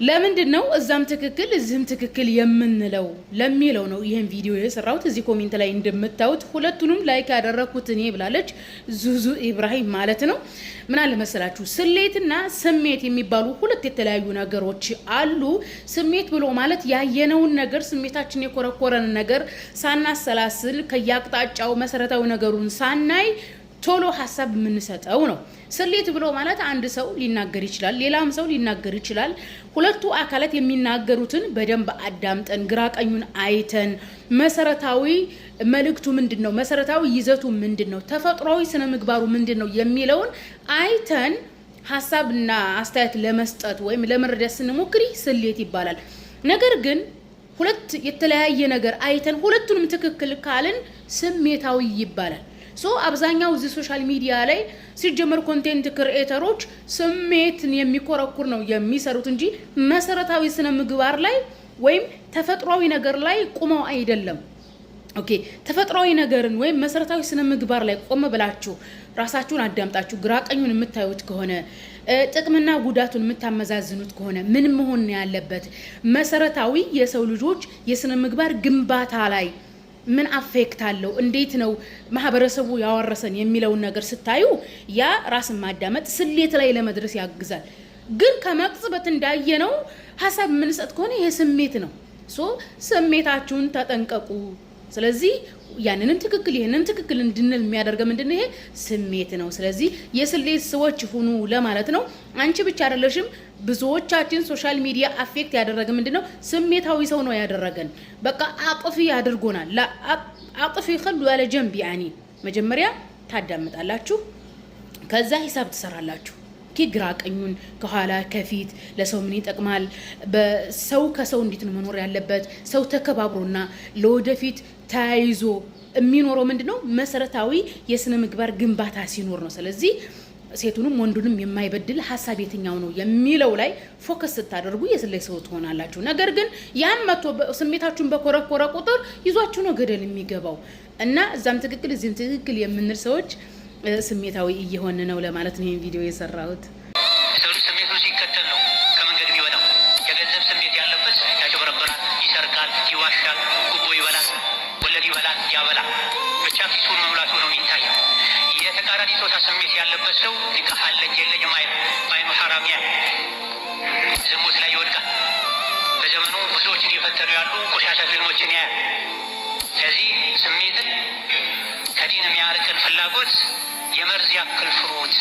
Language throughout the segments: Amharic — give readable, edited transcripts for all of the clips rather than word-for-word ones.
ለምንድነው እዛም ትክክል እዚህም ትክክል የምንለው ለሚለው ነው ይሄን ቪዲዮ የሰራሁት። እዚህ ኮሜንት ላይ እንደምታዩት ሁለቱንም ላይክ ያደረኩት እኔ ብላለች ዙዙ ኢብራሂም ማለት ነው። ምን አለ መሰላችሁ ስሌትና ስሜት የሚባሉ ሁለት የተለያዩ ነገሮች አሉ። ስሜት ብሎ ማለት ያየነውን ነገር ስሜታችን የኮረኮረን ነገር ሳናሰላስል ከያቅጣጫው መሰረታዊ ነገሩን ሳናይ ቶሎ ሐሳብ የምንሰጠው ነው። ስሌት ብሎ ማለት አንድ ሰው ሊናገር ይችላል፣ ሌላም ሰው ሊናገር ይችላል። ሁለቱ አካላት የሚናገሩትን በደንብ አዳምጠን ግራ ቀኙን አይተን መሰረታዊ መልእክቱ ምንድነው፣ መሰረታዊ ይዘቱ ምንድነው፣ ተፈጥሯዊ ስነ ምግባሩ ምንድነው የሚለውን አይተን ሐሳብና አስተያየት ለመስጠት ወይም ለመረዳት ስንሞክር ስሌት ይባላል። ነገር ግን ሁለት የተለያየ ነገር አይተን ሁለቱንም ትክክል ካልን ስሜታዊ ይባላል። አብዛኛው እዚህ ሶሻል ሚዲያ ላይ ሲጀመር ኮንቴንት ክሪኤተሮች ስሜትን የሚኮረኩር ነው የሚሰሩት እንጂ መሰረታዊ ስነ ምግባር ላይ ወይም ተፈጥሯዊ ነገር ላይ ቆመው አይደለም። ኦኬ ተፈጥሯዊ ነገርን ወይም መሰረታዊ ስነ ምግባር ላይ ቆመ ብላችሁ ራሳችሁን አዳምጣችሁ ግራ ቀኙን የምታዩት ከሆነ ጥቅምና ጉዳቱን የምታመዛዝኑት ከሆነ ምን መሆን ያለበት መሰረታዊ የሰው ልጆች የስነ ምግባር ግንባታ ላይ ምን አፌክት አለው እንዴት ነው ማህበረሰቡ ያወረሰን የሚለውን ነገር ስታዩ ያ ራስን ማዳመጥ ስሌት ላይ ለመድረስ ያግዛል። ግን ከመቅጽበት እንዳየነው ሐሳብ የምንሰጥ ከሆነ ይሄ ስሜት ነው። ስሜታችሁን ተጠንቀቁ። ስለዚህ ያንንም ትክክል ይሄንን ትክክል እንድንል የሚያደርገው ምንድነው? ይሄ ስሜት ነው። ስለዚህ የስሌት ሰዎች ሁኑ ለማለት ነው። አንቺ ብቻ አይደለሽም። ብዙዎቻችን ሶሻል ሚዲያ አፌክት ያደረገ ምንድነው? ስሜታዊ ሰው ነው ያደረገን። በቃ አጥፊ ያድርጎናል። አጥፊ خلو ያለ ጀንብ ያኒ መጀመሪያ ታዳምጣላችሁ፣ ከዛ ሂሳብ ትሰራላችሁ። ግራ ቀኙን ከኋላ ከፊት ለሰው ምን ይጠቅማል፣ በሰው ከሰው እንዴት ነው መኖር ያለበት፣ ሰው ተከባብሮና ለወደፊት ታይዞ የሚኖረው ምንድነው መሰረታዊ የስነ ምግባር ግንባታ ሲኖር ነው። ስለዚህ ሴቱንም ወንዱንም የማይበድል ሐሳብ የትኛው ነው የሚለው ላይ ፎከስ ስታደርጉ የስሌት ሰው ትሆናላችሁ። ነገር ግን ያም መጥቶ ስሜታችሁን በኮረኮረ ቁጥር ይዟችሁ ነው ገደል የሚገባው እና እዛም ትክክል እዚህም ትክክል የምንል ሰዎች ስሜታዊ እየሆነ ነው ለማለት ነው ይሄን ቪዲዮ የሰራሁት። ሰው ስሜቱን ሲከተል ነው ከመንገድ የሚወጣው። የገንዘብ ስሜት ያለበት ያጭበረብራል፣ ይሰርቃል፣ ይዋሻል፣ ጉቦ ይበላል፣ ወለድ ይበላል፣ ያበላል። ብቻ ፊቱን መሙላቱ ነው የሚታየው። የተቃራኒ ጾታ ስሜት ያለበት ሰው ኒካህ አለኝ የለኝም አይል፣ ባይኑ ሐራም ያል፣ ዝሙት ላይ ይወድቃል። በዘመኑ ብዙዎችን እየፈተኑ ያሉ ቆሻሻ ፊልሞችን ያያል። ስለዚህ ስሜትን ከዲን የሚያርቅን ፍላጎት የመርዝ ያክል ፍሩት።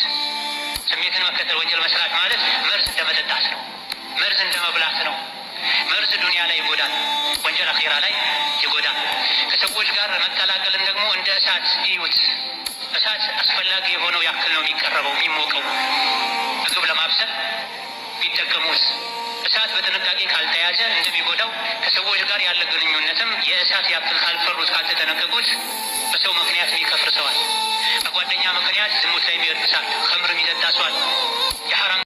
ስሜትን መከተል ወንጀል መስራት ማለት መርዝ እንደመጠጣት ነው፣ መርዝ እንደመብላት ነው። መርዝ ዱንያ ላይ ይጎዳል፣ ወንጀል አኺራ ላይ ይጎዳል። ከሰዎች ጋር መቀላቀልን ደግሞ እንደ እሳት እዩት። እሳት አስፈላጊ የሆነው ያክል ነው የሚቀረበው የሚሞቀው። ምግብ ለማብሰል ቢጠቀሙት እሳት በጥንቃቄ ካልተያዘ እንደሚጎዳው ከሰዎች ጋር ያለ ግንኙነትም የእሳት ያክል ካልፈሩት ካልተጠነቀቁት በሰው ምክንያት የሚከፍር ሰዋል። በጓደኛ ምክንያት ዝሙት ላይ የሚወድቅ ሰዋል። ኸምር የሚጠጣ ሰዋል። የሐራም